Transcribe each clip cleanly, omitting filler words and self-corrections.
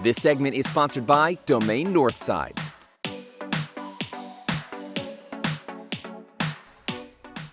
This segment is sponsored by Domain Northside.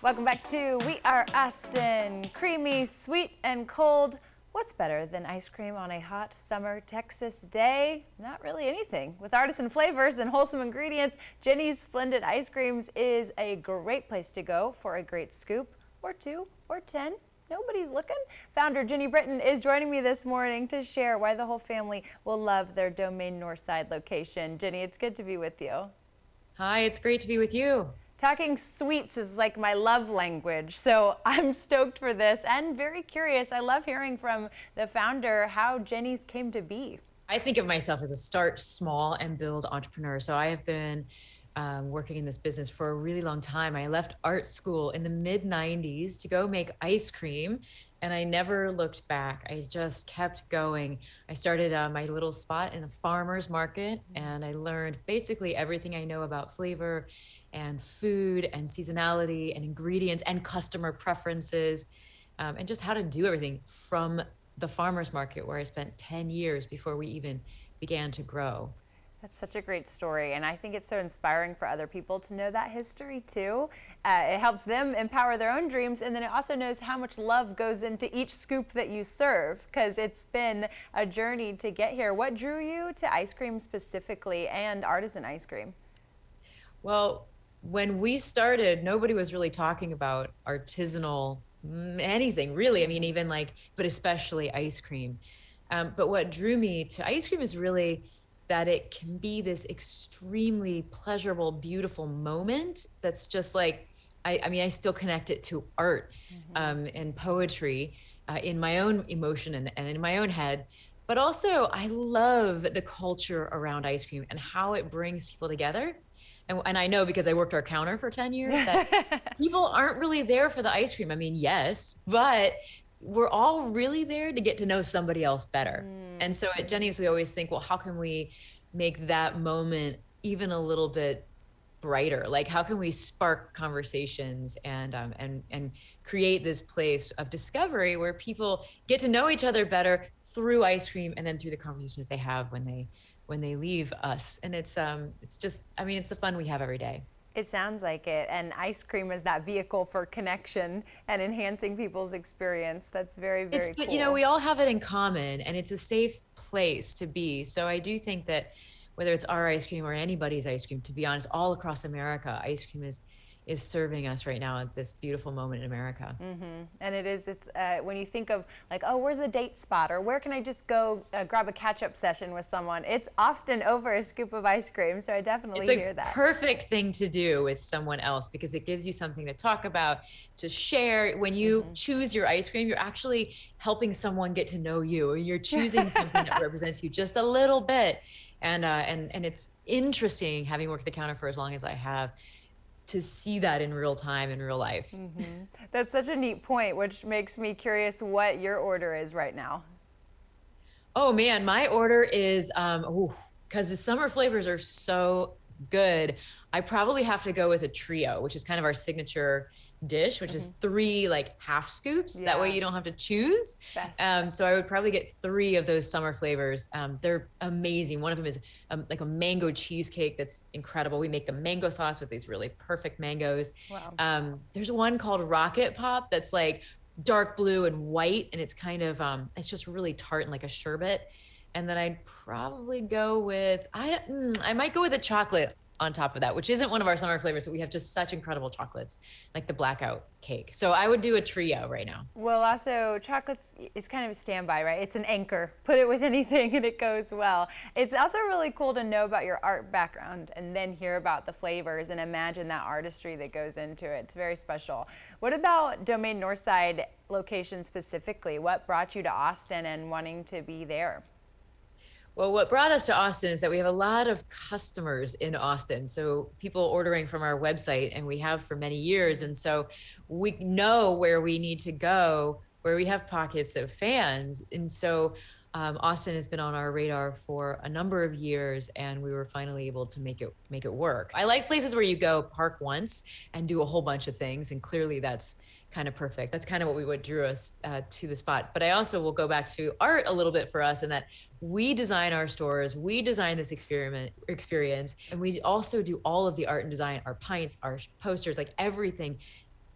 Welcome back to We Are Austin. Creamy, sweet, and cold. What's better than ice cream on a hot summer Texas day? Not really anything. With artisan flavors and wholesome ingredients, Jeni's Splendid Ice Creams is a great place to go for a great scoop, or 2, or 10. Nobody's looking. Founder Jeni Britton is joining me this morning to share why the whole family will love their Domain Northside location. Jeni, it's good to be with you. Hi, it's great to be with you. Talking sweets is like my love language, so I'm stoked for this and very curious. I love hearing from the founder how Jeni's came to be. I think of myself as a start small and build entrepreneur. So I have been working in this business for a really long time. I left art school in the mid-90s to go make ice cream, and I never looked back. I just kept going. I started my little spot in a farmer's market, and I learned basically everything I know about flavor and food and seasonality and ingredients and customer preferences, and just how to do everything from the farmer's market, where I spent 10 years before we even began to grow. That's such a great story, and I think it's so inspiring for other people to know that history too. It helps them empower their own dreams, and then it also knows how much love goes into each scoop that you serve, because it's been a journey to get here. What drew you to ice cream specifically and artisan ice cream? Well, when we started, nobody was really talking about artisanal anything, really. I mean, even but especially ice cream. But what drew me to ice cream is really that it can be this extremely pleasurable, beautiful moment that's just I mean, I still connect it to art and poetry in my own emotion and in my own head. But also, I love the culture around ice cream and how it brings people together. And I know, because I worked our counter for 10 years, that people aren't really there for the ice cream. I mean, yes, but we're all really there to get to know somebody else better. And so at Jeni's, we always think, well, how can we make that moment even a little bit brighter? Like, how can we spark conversations and create this place of discovery where people get to know each other better through ice cream, and then through the conversations they have when they leave us. And it's just, I mean, it's the fun we have every day. It sounds like it, and ice cream is that vehicle for connection and enhancing people's experience. That's very, very cool. You know, we all have it in common, and it's a safe place to be. So I do think that whether it's our ice cream or anybody's ice cream, to be honest, all across America, ice cream is serving us right now at this beautiful moment in America. And it's when you think of oh, where's the date spot, or where can I just go grab a catch-up session with someone, it's often over a scoop of ice cream. So I definitely hear that. It's a perfect thing to do with someone else, because it gives you something to talk about, to share. When you choose your ice cream, you're actually helping someone get to know you, or you're choosing something that represents you just a little bit. And it's interesting, having worked the counter for as long as I have, to see that in real time, in real life. That's such a neat point, which makes me curious what your order is right now. Oh man, my order is, because the summer flavors are so good, I probably have to go with a trio, which is kind of our signature dish, which is 3 half scoops. That way you don't have to choose. So I would probably get 3 of those summer flavors. They're amazing. One of them is like a mango cheesecake that's incredible. We make the mango sauce with these really perfect mangoes. Wow. There's one called Rocket Pop that's like dark blue and white, and it's kind of it's just really tart and like a sherbet. And then I'd probably go with I might go with a chocolate on top of that, which isn't one of our summer flavors, but we have just such incredible chocolates, like the blackout cake. So I would do a trio right now. Well, also chocolate is kind of a standby, right? It's an anchor. Put it with anything and it goes well. It's also really cool to know about your art background and then hear about the flavors and imagine that artistry that goes into it. It's very special. What about Domain Northside location specifically? What brought you to Austin and wanting to be there? Well, what brought us to Austin is that we have a lot of customers in Austin. So people ordering from our website, and we have for many years. And so we know where we need to go, where we have pockets of fans. And so Austin has been on our radar for a number of years, and we were finally able to make it work. I like places where you go park once and do a whole bunch of things. And clearly that's kind of perfect. That's kind of what drew us to the spot. But I also will go back to art a little bit for us, in that we design our stores, we design this experience, and we also do all of the art and design, our pints, our posters, like everything,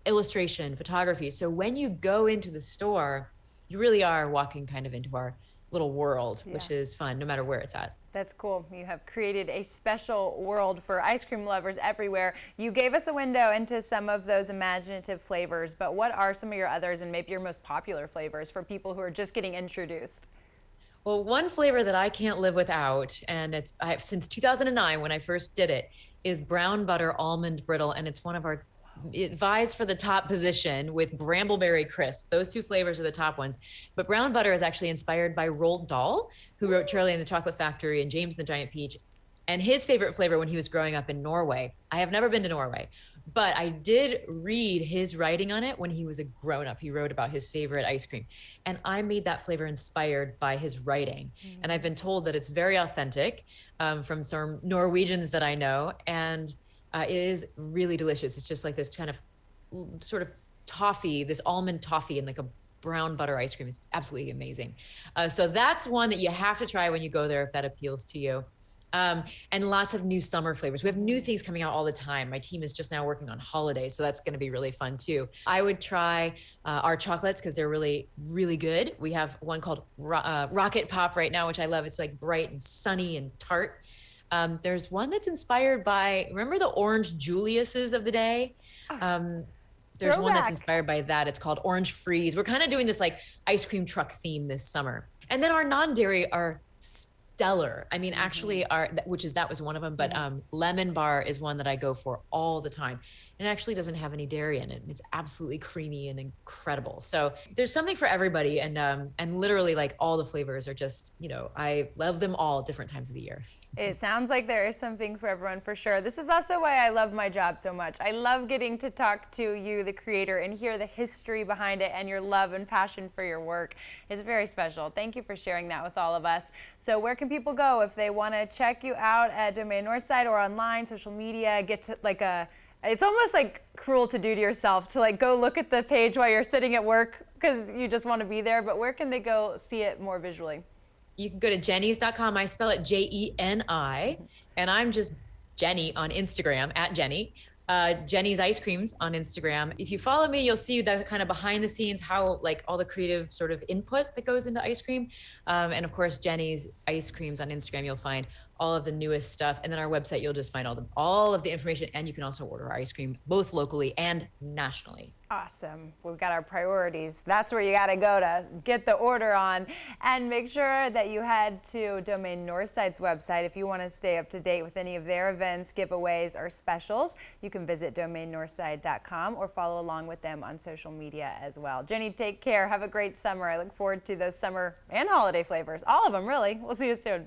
illustration, photography. So when you go into the store, you really are walking kind of into our little world, which is fun, no matter where it's at. That's cool. You have created a special world for ice cream lovers everywhere. You gave us a window into some of those imaginative flavors, but what are some of your others and maybe your most popular flavors for people who are just getting introduced? Well, one flavor that I can't live without, and since 2009 when I first did it, is brown butter almond brittle, and it's one of our, it vies for the top position with brambleberry crisp. Those two flavors are the top ones. But brown butter is actually inspired by Roald Dahl, who wrote Charlie and the Chocolate Factory and James and the Giant Peach. And his favorite flavor when he was growing up in Norway, I have never been to Norway, but I did read his writing on it when he was a grown-up. He wrote about his favorite ice cream. And I made that flavor inspired by his writing. And I've been told that it's very authentic from some Norwegians that I know. And it is really delicious. It's just like this kind of sort of toffee, this almond toffee and like a brown butter ice cream. It's absolutely amazing. So that's one that you have to try when you go there if that appeals to you. And lots of new summer flavors. We have new things coming out all the time. My team is just now working on holidays, so that's going to be really fun too. I would try our chocolates because they're really, really good. We have one called Rocket Pop right now, which I love. It's like bright and sunny and tart. There's one that's inspired by, remember the Orange Julius's of the day? There's one that's inspired by that. It's called Orange Freeze. We're kind of doing this like ice cream truck theme this summer. And then our non-dairy are stellar. I mean, actually that was one of them, but Lemon Bar is one that I go for all the time. And it actually doesn't have any dairy in it. It's absolutely creamy and incredible. So there's something for everybody. And literally like all the flavors are just, I love them all at different times of the year. It sounds like there is something for everyone for sure. This is also why I love my job so much. I love getting to talk to you, the creator, and hear the history behind it and your love and passion for your work. It's very special. Thank you for sharing that with all of us. So where can people go if they want to check you out at Domain Northside or online, social media, get to like it's almost like cruel to do to yourself to like go look at the page while you're sitting at work because you just want to be there, but where can they go see it more visually? You can go to jennies.com. I spell it Jeni, and I'm just Jeni on Instagram, at Jeni. Jeni's Ice Creams on Instagram. If you follow me, you'll see the kind of behind the scenes, how like all the creative sort of input that goes into ice cream. And of course, Jeni's Ice Creams on Instagram, you'll find all of the newest stuff. And then our website, you'll just find all of the information. And you can also order our ice cream, both locally and nationally. Awesome. We've got our priorities. That's where you got to go to get the order on. And make sure that you head to Domain Northside's website if you want to stay up to date with any of their events, giveaways, or specials. You can visit domainnorthside.com or follow along with them on social media as well. Jeni, take care. Have a great summer. I look forward to those summer and holiday flavors. All of them, really. We'll see you soon.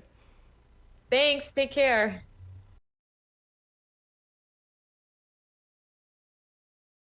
Thanks. Take care.